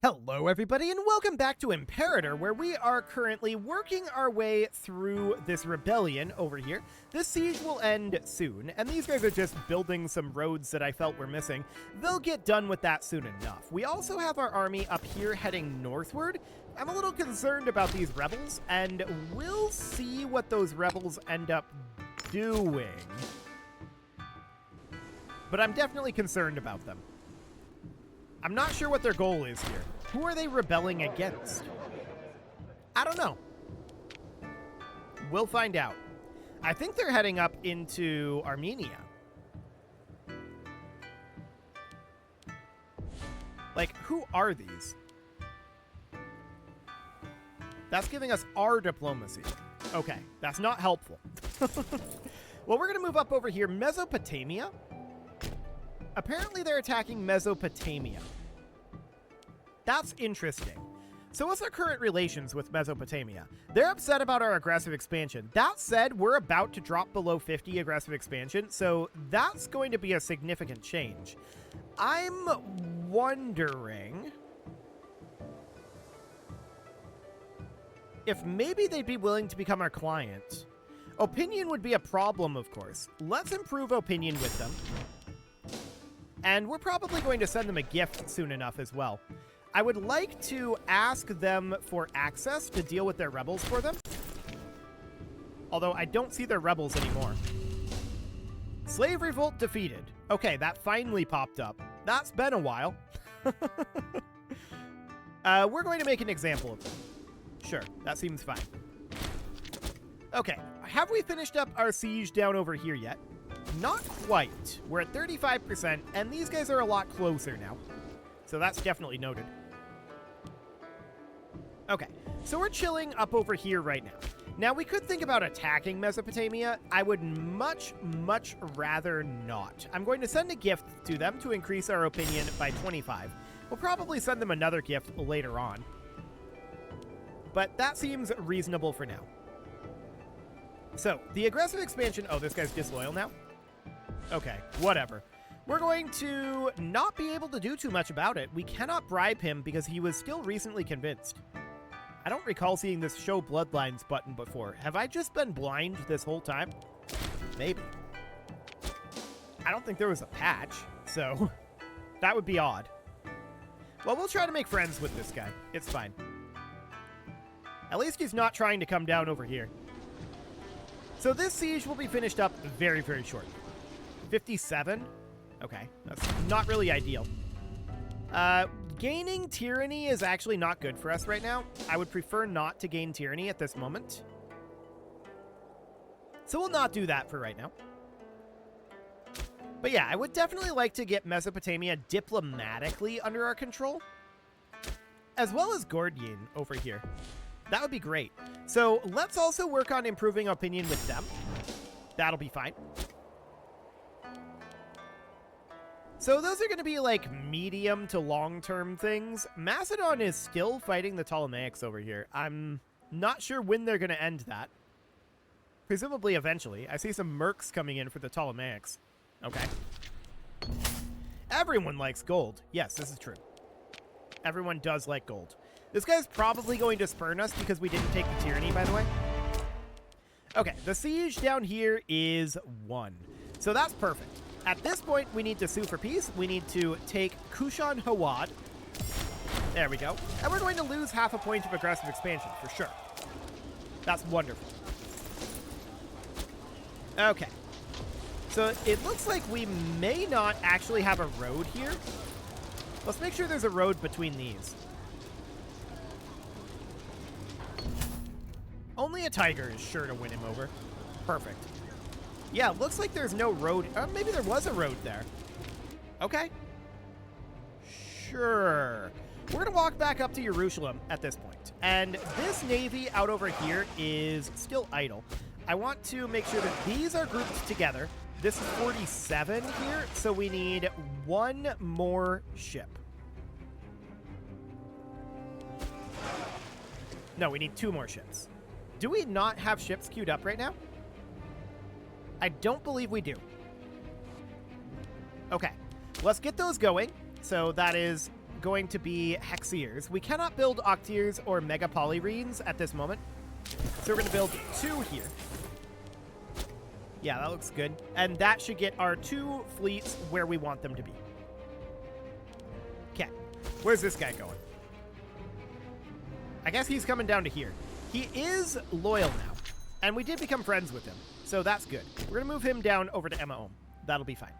Hello everybody and welcome back to Imperator, where we are currently working our way through this rebellion over here. This siege will end soon, and these guys are just building some roads that I felt were missing. They'll get done with that soon enough. We also have our army up here heading northward. I'm a little concerned about these rebels, and we'll see what those rebels end up doing. But I'm definitely concerned about them. I'm not sure what their goal is here. Who are they rebelling against? I don't know. We'll find out. I think they're heading up into Armenia. Like, who are these? That's giving us our diplomacy. Okay, that's not helpful. Well, we're going to move up over here. Mesopotamia. Apparently they're attacking Mesopotamia. That's interesting. So what's our current relations with Mesopotamia? They're upset about our aggressive expansion. That said, we're about to drop below 50 aggressive expansion, so that's going to be a significant change. I'm wondering if maybe they'd be willing to become our client. Opinion would be a problem, of course. Let's improve opinion with them. And we're probably going to send them a gift soon enough as well. I would like to ask them for access to deal with their rebels for them. Although I don't see their rebels anymore. Slave revolt defeated. Okay, that finally popped up. That's been a while. We're going to make an example of them. Sure, that seems fine. Okay, have we finished up our siege down over here yet? Not quite. We're at 35%, and these guys are a lot closer now. So that's definitely noted. Okay, so we're chilling up over here right now. Now, we could think about attacking Mesopotamia. I would much, much rather not. I'm going to send a gift to them to increase our opinion by 25. We'll probably send them another gift later on. But that seems reasonable for now. So, the aggressive expansion... Oh, this guy's disloyal now? Okay, whatever. We're going to not be able to do too much about it. We cannot bribe him because he was still recently convinced. I don't recall seeing this show bloodlines button before. Have I just been blind this whole time? Maybe. I don't think there was a patch, so that would be odd. Well, we'll try to make friends with this guy. It's fine. At least he's not trying to come down over here. So this siege will be finished up very, very shortly. 57? Okay, that's not really ideal. Gaining tyranny is actually not good for us right now. I would prefer not to gain tyranny at this moment. So we'll not do that for right now. But yeah, I would definitely like to get Mesopotamia diplomatically under our control. As well as Judean over here. That would be great. So let's also work on improving opinion with them. That'll be fine. So those are going to be like medium to long-term things. Macedon is still fighting the Ptolemaics over here. I'm not sure when they're going to end that. Presumably eventually. I see some mercs coming in for the Ptolemaics. Okay. Everyone likes gold. Yes, this is true. Everyone does like gold. This guy's probably going to spurn us because we didn't take the tyranny, by the way. Okay, the siege down here is 1. So that's perfect. At this point, we need to sue for peace. We need to take Kushan Hawad. There we go. And we're going to lose half a point of aggressive expansion, for sure. That's wonderful. Okay. So it looks like we may not actually have a road here. Let's make sure there's a road between these. Only a tiger is sure to win him over. Perfect. Yeah, looks like there's no road. Maybe there was a road there. Okay. Sure. We're going to walk back up to Jerusalem at this point. And this navy out over here is still idle. I want to make sure that these are grouped together. This is 47 here, so we need 1 more ship. No, we need 2 more ships. Do we not have ships queued up right now? I don't believe we do. Okay, let's get those going. So that is going to be Hexiers. We cannot build Octiers or Mega Polyrenes at this moment. So we're going to build 2 here. Yeah, that looks good. And that should get our 2 fleets where we want them to be. Okay. Where's this guy going? I guess he's coming down to here. He is loyal now. And we did become friends with him. So that's good. We're going to move him down over to Emma Ohm. That'll be fine.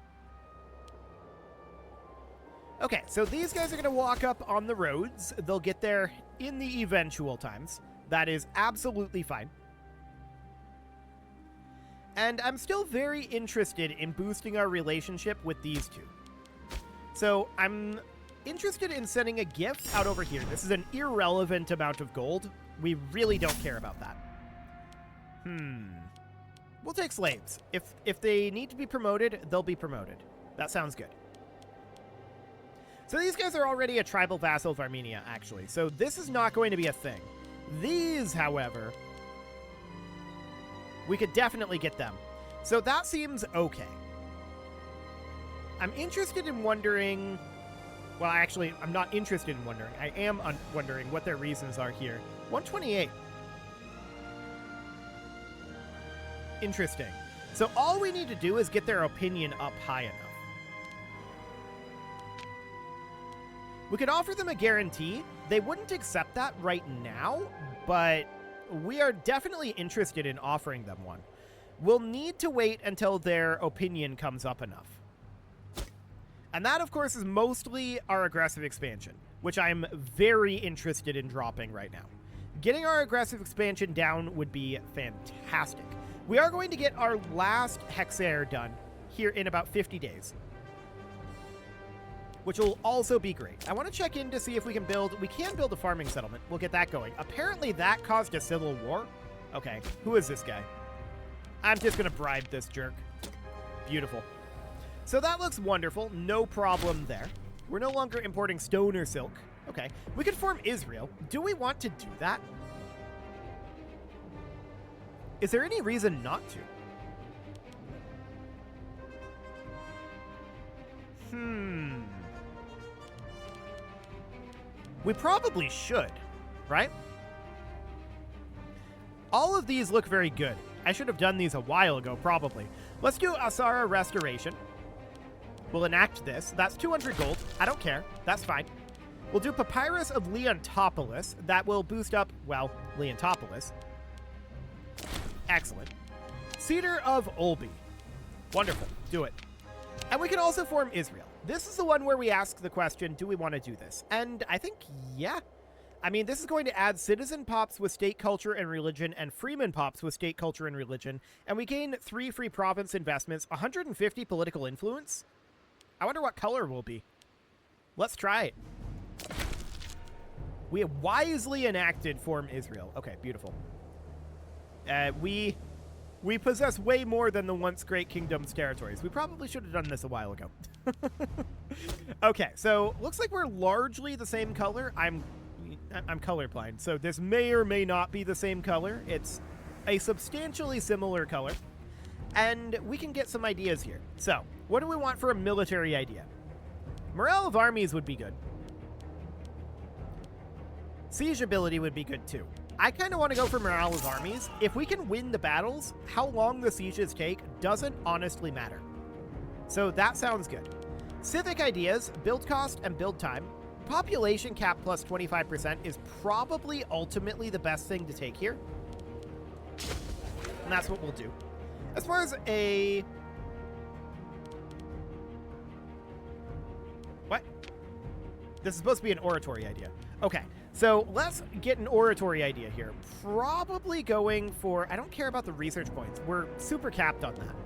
Okay, so these guys are going to walk up on the roads. They'll get there in the eventual times. That is absolutely fine. And I'm still very interested in boosting our relationship with these 2. So I'm interested in sending a gift out over here. This is an irrelevant amount of gold. We really don't care about that. We'll take slaves. If they need to be promoted, they'll be promoted. That sounds good. So these guys are already a tribal vassal of Armenia, actually. So this is not going to be a thing. These, however, we could definitely get them. So that seems okay. I'm interested in wondering... Well, actually, I'm not interested in wondering. I am wondering what their reasons are here. 128. Interesting. So all we need to do is get their opinion up high enough. We could offer them a guarantee. They wouldn't accept that right now, but we are definitely interested in offering them one. We'll need to wait until their opinion comes up enough. And that, of course, is mostly our aggressive expansion, which I'm very interested in dropping right now. Getting our aggressive expansion down would be fantastic. We are going to get our last Hexair done here in about 50 days. Which will also be great. I want to check in to see if we can build a farming settlement. We'll get that going. Apparently that caused a civil war. Okay, who is this guy? I'm just going to bribe this jerk. Beautiful. So that looks wonderful. No problem there. We're no longer importing stone or silk. Okay, we could form Israel. Do we want to do that? Is there any reason not to? We probably should, right? All of these look very good. I should have done these a while ago, probably. Let's do Asara Restoration. We'll enact this. That's 200 gold. I don't care. That's fine. We'll do Papyrus of Leontopolis. That will boost up, well, Leontopolis. Excellent. Cedar of Olbi. Wonderful. Do it. And we can also form Israel. This is the one where we ask the question, do we want to do this? And I think, yeah. I mean, this is going to add citizen pops with state culture and religion and freeman pops with state culture and religion. And we gain 3 free province investments, 150 political influence. I wonder what color will be. Let's try it. We have wisely enacted form Israel. Okay, beautiful. We possess way more than the once great kingdom's territories. We probably should have done this a while ago. Okay, so looks like we're largely the same color. I'm colorblind, so this may or may not be the same color. It's a substantially similar color. And we can get some ideas here. So, what do we want for a military idea? Morale of armies would be good. Siege ability would be good too. I kind of want to go for morale of armies. If we can win the battles, how long the sieges take doesn't honestly matter. So that sounds good. Civic ideas, build cost, and build time. Population cap plus 25% is probably ultimately the best thing to take here. And that's what we'll do. As far as a... What? This is supposed to be an oratory idea. Okay, so let's get an oratory idea here. Probably going for... I don't care about the research points. We're super capped on that.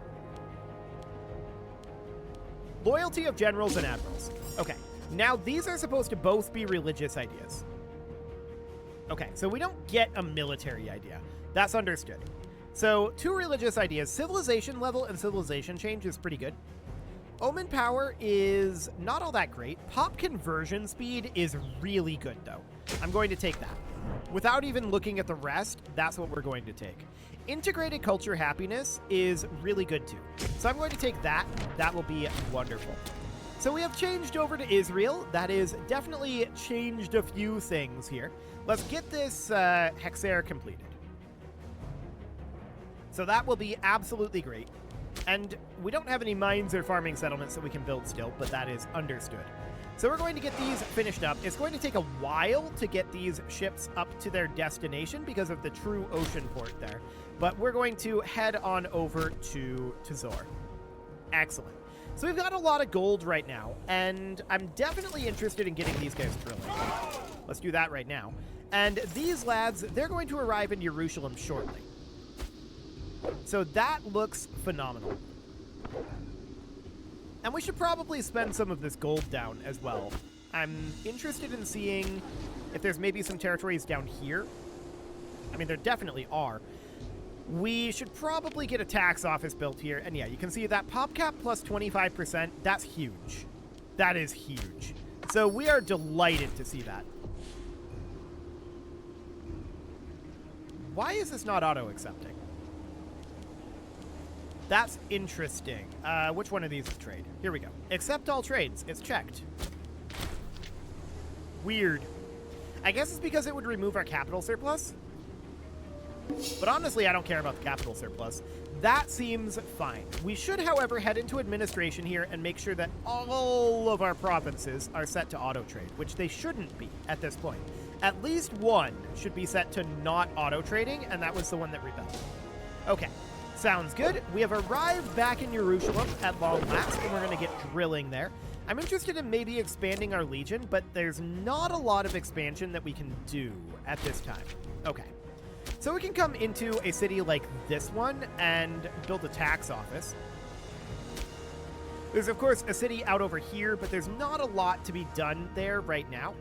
Loyalty of generals and admirals. Okay, now these are supposed to both be religious ideas. Okay, so we don't get a military idea. That's understood. So 2 religious ideas. Civilization level and civilization change is pretty good. Omen power is not all that great. Pop conversion speed is really good, though. I'm going to take that. Without even looking at the rest, that's what we're going to take. Integrated culture happiness is really good, too. So I'm going to take that. That will be wonderful. So we have changed over to Israel. That is definitely changed a few things here. Let's get this Hexer completed. So that will be absolutely great. And we don't have any mines or farming settlements that we can build still, but that is understood. So we're going to get these finished up. It's going to take a while to get these ships up to their destination because of the true ocean port there. But we're going to head on over to Zor. Excellent. So we've got a lot of gold right now, and I'm definitely interested in getting these guys drilling. Let's do that right now. And these lads, they're going to arrive in Jerusalem shortly. So that looks phenomenal. And we should probably spend some of this gold down as well. I'm interested in seeing if there's maybe some territories down here. I mean, there definitely are. We should probably get a tax office built here. And yeah, you can see that pop cap plus 25%. That's huge. That is huge. So we are delighted to see that. Why is this not auto-accepting? That's interesting. Which one of these is trade? Here we go. Accept all trades. It's checked. Weird. I guess it's because it would remove our capital surplus. But honestly, I don't care about the capital surplus. That seems fine. We should, however, head into administration here and make sure that all of our provinces are set to auto-trade, which they shouldn't be at this point. At least one should be set to not auto-trading, and that was the one that rebelled. Okay. Sounds good. We have arrived back in Jerusalem at long last, and we're going to get drilling there. I'm interested in maybe expanding our legion, but there's not a lot of expansion that we can do at this time. Okay. So we can come into a city like this one and build a tax office. There's, of course, a city out over here, but there's not a lot to be done there right now.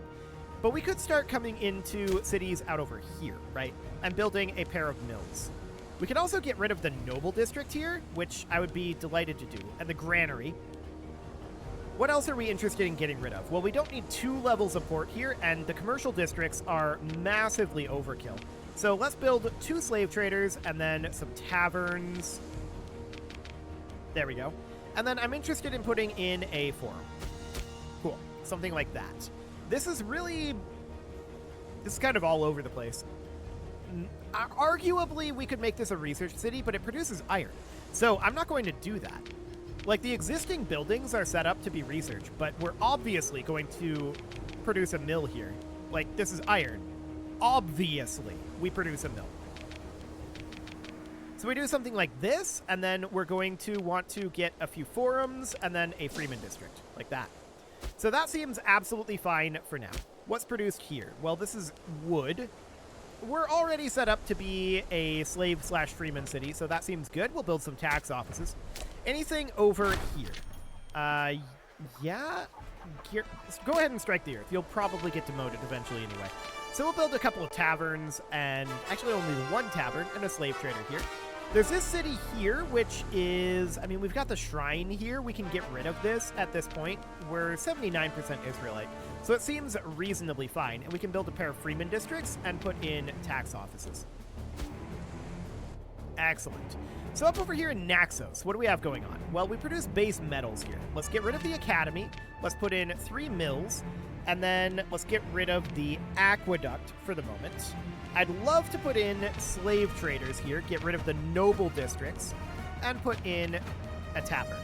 But we could start coming into cities out over here, right? And building a pair of mills. We could also get rid of the noble district here, which I would be delighted to do, and the granary. What else are we interested in getting rid of? Well, we don't need 2 levels of port here, and the commercial districts are massively overkill. So let's build 2 slave traders, and then some taverns. There we go. And then I'm interested in putting in a forum. Cool. Something like that. This is kind of all over the place. Arguably, we could make this a research city, but it produces iron. So I'm not going to do that. Like, the existing buildings are set up to be research, but we're obviously going to produce a mill here. Like, this is iron. Obviously, we produce a mill. So we do something like this, and then we're going to want to get a few forums, and then a freeman district, like that. So that seems absolutely fine for now. What's produced here? Well, this is wood. We're already set up to be a slave/freeman city, so that seems good. We'll build some tax offices. Anything over here? Yeah? Here, go ahead and strike the earth. You'll probably get demoted eventually anyway. So we'll build a couple of taverns, and actually only 1 tavern and a slave trader here. There's this city here, which is, I mean, we've got the shrine here. We can get rid of this at this point. We're 79% Israelite. So it seems reasonably fine, and we can build a pair of freeman districts and put in tax offices. Excellent. So up over here in Naxos, what do we have going on? Well, we produce base metals here. Let's get rid of the academy. Let's put in 3 mills, and then let's get rid of the aqueduct for the moment. I'd love to put in slave traders here, get rid of the noble districts, and put in a tavern.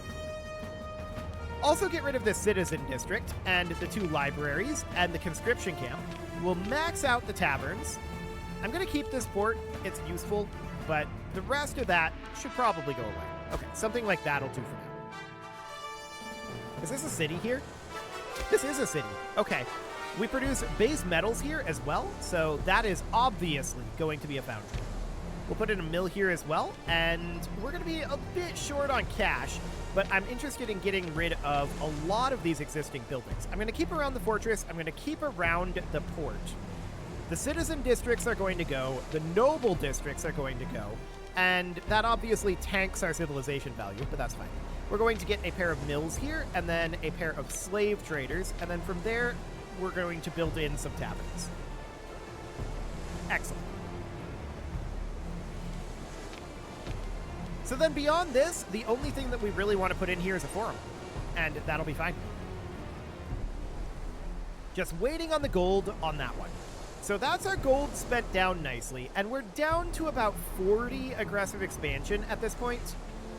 Also get rid of the citizen district and the 2 libraries and the conscription camp. We'll max out the taverns. I'm going to keep this port. It's useful, but the rest of that should probably go away. Okay, something like that'll do for now. Is this a city here? This is a city. Okay. We produce base metals here as well, so that is obviously going to be a foundry. We'll put in a mill here as well, and we're going to be a bit short on cash, but I'm interested in getting rid of a lot of these existing buildings. I'm going to keep around the fortress. I'm going to keep around the port. The citizen districts are going to go. The noble districts are going to go, and that obviously tanks our civilization value, but that's fine. We're going to get a pair of mills here, and then a pair of slave traders, and then from there, we're going to build in some taverns. Excellent. So then beyond this, the only thing that we really want to put in here is a forum, and that'll be fine. Just waiting on the gold on that one. So that's our gold spent down nicely, and we're down to about 40 aggressive expansion at this point.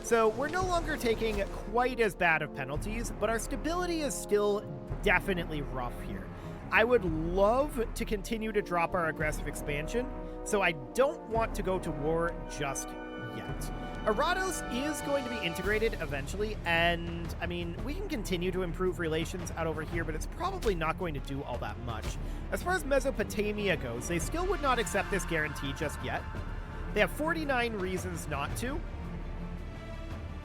So we're no longer taking quite as bad of penalties, but our stability is still definitely rough here. I would love to continue to drop our aggressive expansion, so I don't want to go to war just yet. Arados is going to be integrated eventually, and I mean, we can continue to improve relations out over here, but it's probably not going to do all that much. As far as Mesopotamia goes, they still would not accept this guarantee just yet. They have 49 reasons not to,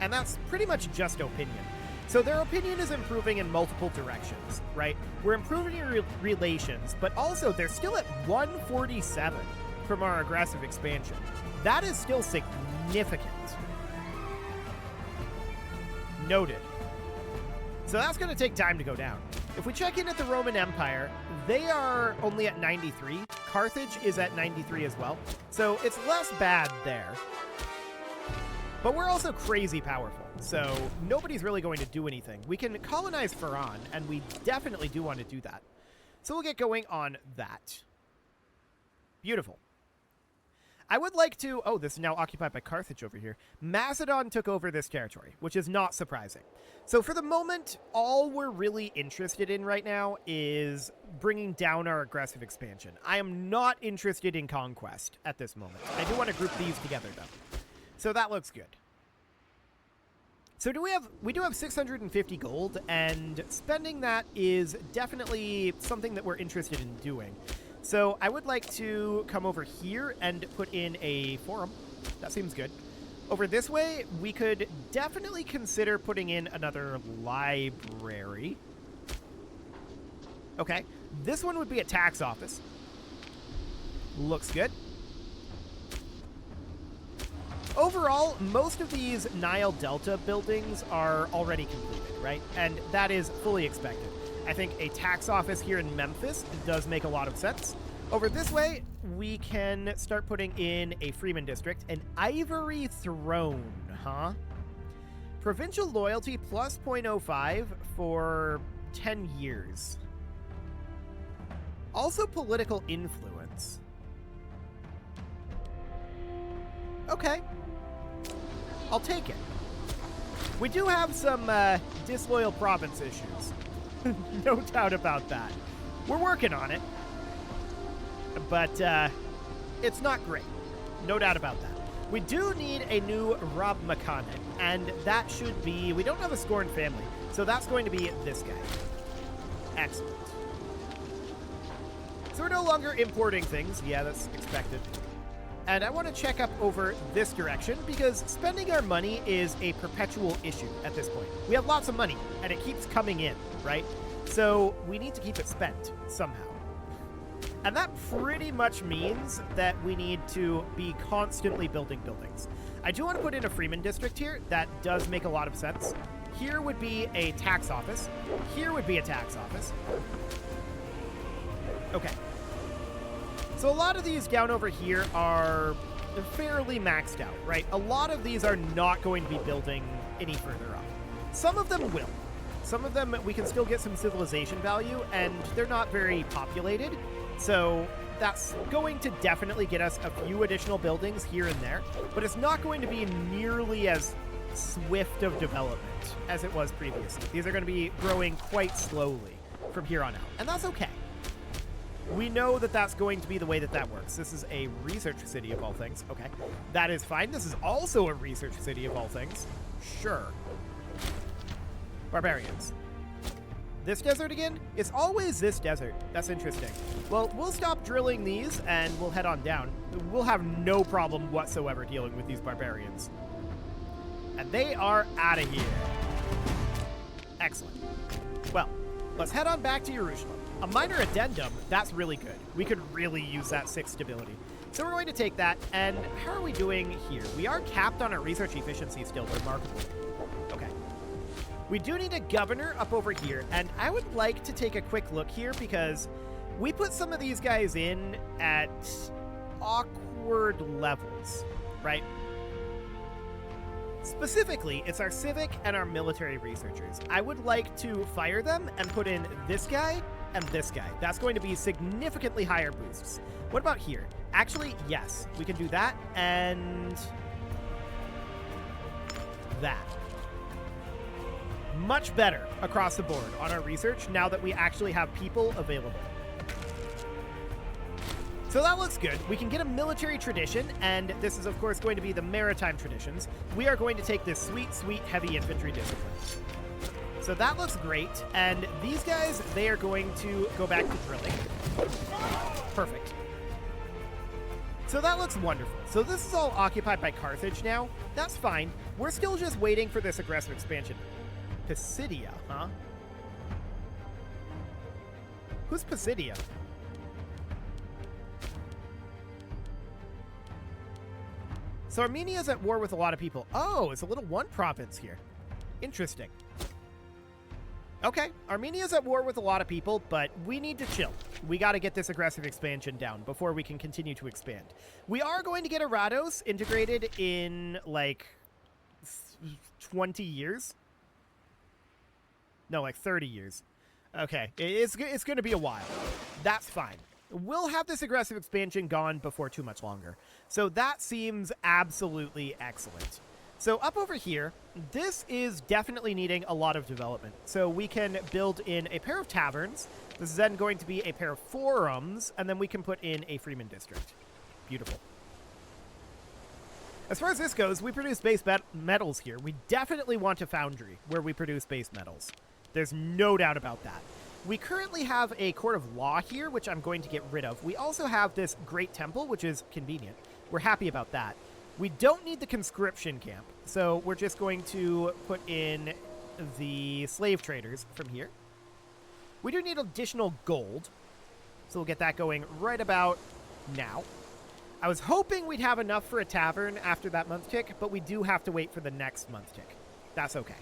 and that's pretty much just opinion. So their opinion is improving in multiple directions, right? We're improving relations, but also they're still at 147 from our aggressive expansion. That is still significant. Noted. So that's going to take time to go down. If we check in at the Roman Empire, they are only at 93. Carthage is at 93 as well. So it's less bad there. But we're also crazy powerful, so nobody's really going to do anything. We can colonize Faran, and we definitely do want to do that. So we'll get going on that. Beautiful. I would like to... Oh, this is now occupied by Carthage over here. Macedon took over this territory, which is not surprising. So for the moment, all we're really interested in right now is bringing down our aggressive expansion. I am not interested in conquest at this moment. I do want to group these together, though. So that looks good. So we do have 650 gold, and spending that is definitely something that we're interested in doing. So I would like to come over here and put in a forum. That seems good. Over this way, we could definitely consider putting in another library. Okay. This one would be a tax office. Looks good. Overall, most of these Nile Delta buildings are already completed, right? And that is fully expected. I think a tax office here in Memphis does make a lot of sense. Over this way, we can start putting in a Freeman district. An Ivory Throne, huh? Provincial loyalty plus 0.05 for 10 years. Also political influence. Okay. I'll take it. We do have some disloyal province issues. No doubt about that. We're working on it. But it's not great. No doubt about that. We do need a new Rob Makanen, and that should be... We don't have a Scorned family, so that's going to be this guy. Excellent. So we're no longer importing things. Yeah, that's expected. And I want to check up over this direction because spending our money is a perpetual issue at this point. We have lots of money, and it keeps coming in, right? So we need to keep it spent somehow. And that pretty much means that we need to be constantly building buildings. I do want to put in a Freeman district here. That does make a lot of sense. Here would be a tax office. Here would be a tax office. Okay. So a lot of these down over here are fairly maxed out, right? A lot of these are not going to be building any further up. Some of them will. Some of them we can still get some civilization value, and they're not very populated. So that's going to definitely get us a few additional buildings here and there, but it's not going to be nearly as swift of development as it was previously. These are going to be growing quite slowly from here on out, and that's okay. We know that that's going to be the way that that works. This is a research city of all things. Okay, that is fine. This is also a research city of all things. Sure. Barbarians. This desert again? It's always this desert. That's interesting. Well, we'll stop drilling these and we'll head on down. We'll have no problem whatsoever dealing with these barbarians. And they are out of here. Excellent. Well, let's head on back to Jerusalem. A minor addendum, that's really good. We could really use that 6 stability. So we're going to take that, and how are we doing here? We are capped on our research efficiency still, remarkably. Okay. We do need a governor up over here, and I would like to take a quick look here because we put some of these guys in at awkward levels, right? Specifically, it's our civic and our military researchers. I would like to fire them and put in this guy and this guy. That's going to be significantly higher boosts. What about here? Actually, yes, we can do that and that. Much better across the board on our research now that we actually have people available. So that looks good. We can get a military tradition, and this is, of course, going to be the maritime traditions. We are going to take this sweet, sweet heavy infantry discipline. So that looks great, and these guys, they are going to go back to drilling. Perfect. So that looks wonderful. So this is all occupied by Carthage now. That's fine. We're still just waiting for this aggressive expansion. Pisidia, huh? Who's Pisidia? So Armenia's at war with a lot of people. Oh, it's a little one province here. Interesting. Okay, Armenia's at war with a lot of people, but we need to chill. We got to get this aggressive expansion down before we can continue to expand. We are going to get Arados integrated in, like, 20 years. No, like 30 years. Okay, it's going to be a while. That's fine. We'll have this aggressive expansion gone before too much longer. So that seems absolutely excellent. So up over here, this is definitely needing a lot of development. So we can build in a pair of taverns. This is then going to be a pair of forums, and then we can put in a freeman district. Beautiful. As far as this goes, we produce base metals here. We definitely want a foundry where we produce base metals. There's no doubt about that. We currently have a court of law here, which I'm going to get rid of. We also have this great temple, which is convenient. We're happy about that. We don't need the conscription camp, so we're just going to put in the slave traders from here. We do need additional gold, so we'll get that going right about now. I was hoping we'd have enough for a tavern after that month tick, but we do have to wait for the next month tick. That's okay.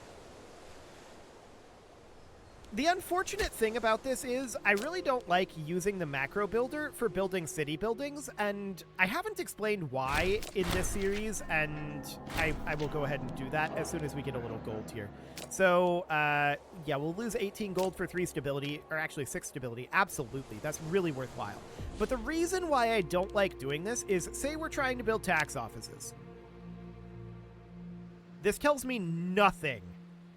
The unfortunate thing about this is I really don't like using the macro builder for building city buildings, and I haven't explained why in this series, and I will go ahead and do that as soon as we get a little gold here. So, yeah, we'll lose 18 gold for 3 stability, or actually 6 stability. Absolutely, that's really worthwhile. But the reason why I don't like doing this is, say we're trying to build tax offices. This tells me nothing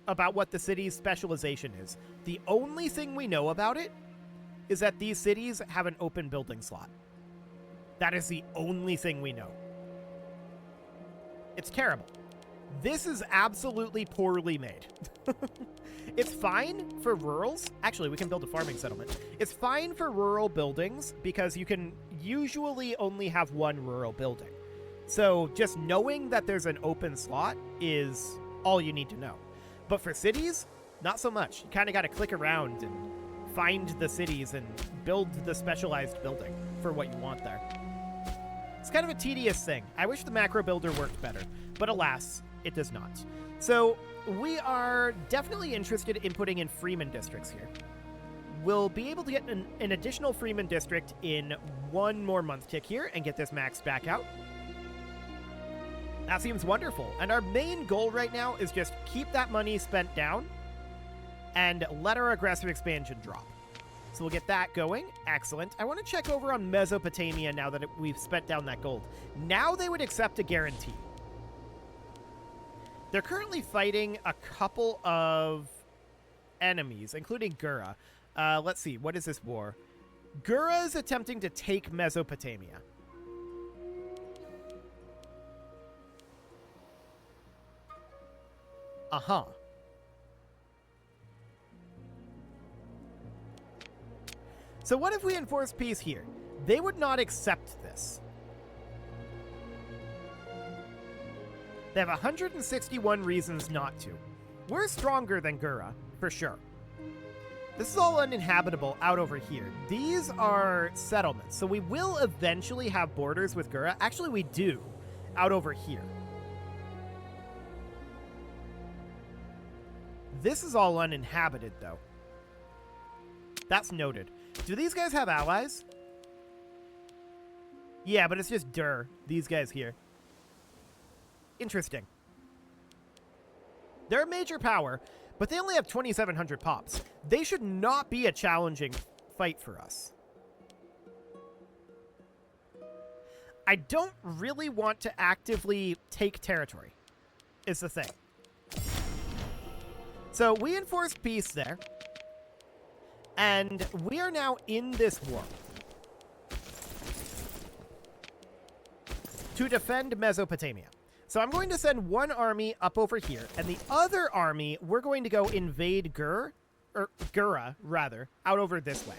about what the city's specialization is. The only thing we know about it is that these cities have an open building slot. That is the only thing we know. It's terrible. This is absolutely poorly made. It's fine for rurals. Actually, we can build a farming settlement. It's fine for rural buildings because you can usually only have one rural building. So just knowing that there's an open slot is all you need to know. But for cities, not so much. You kind of got to click around and find the cities and build the specialized building for what you want there. It's kind of a tedious thing. I wish the macro builder worked better, but alas, it does not. So we are definitely interested in putting in freeman districts here. We'll be able to get an additional freeman district in one more month tick here and get this maxed back out. That seems wonderful. And our main goal right now is just keep that money spent down and let our aggressive expansion drop. So we'll get that going. Excellent. I want to check over on Mesopotamia now that we've spent down that gold. Now they would accept a guarantee. They're currently fighting a couple of enemies, including Gura. Let's see. What is this war? Gura is attempting to take Mesopotamia. Uh-huh. So what if we enforce peace here? They would not accept this. They have 161 reasons not to. We're stronger than Gura, for sure. This is all uninhabitable out over here. These are settlements, so we will eventually have borders with Gura. Actually, we do, out over here. This is all uninhabited, though. That's noted. Do these guys have allies? Yeah, but it's just these guys here. Interesting. They're a major power, but they only have 2,700 pops. They should not be a challenging fight for us. I don't really want to actively take territory, is the thing. So we enforced peace there, and we are now in this war to defend Mesopotamia. So I'm going to send one army up over here, and the other army, we're going to go invade Gura, rather, out over this way.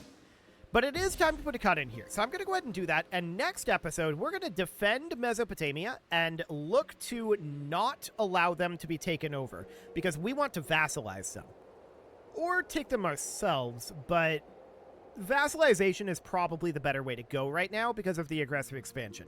But it is time to put a cut in here, so I'm going to go ahead and do that, and next episode, we're going to defend Mesopotamia and look to not allow them to be taken over, because we want to vassalize them. Or take them ourselves, but vassalization is probably the better way to go right now because of the aggressive expansion.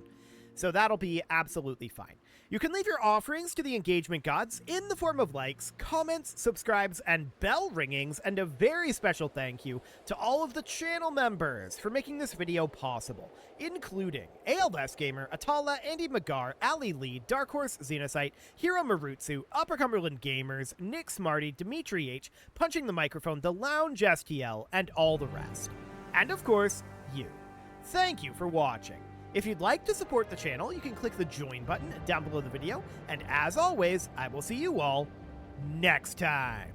So that'll be absolutely fine. You can leave your offerings to the engagement gods in the form of likes, comments, subscribes, and bell ringings, and a very special thank you to all of the channel members for making this video possible, including ALS Gamer, Atala, Andy Magar, Ali Lee, Dark Horse Xenocyte, Hiro Marutsu, Upper Cumberland Gamers, Nick Smarty, Dimitri H, Punching the Microphone, The Lounge STL, and all the rest. And of course, you. Thank you for watching. If you'd like to support the channel, you can click the join button down below the video, and as always, I will see you all next time.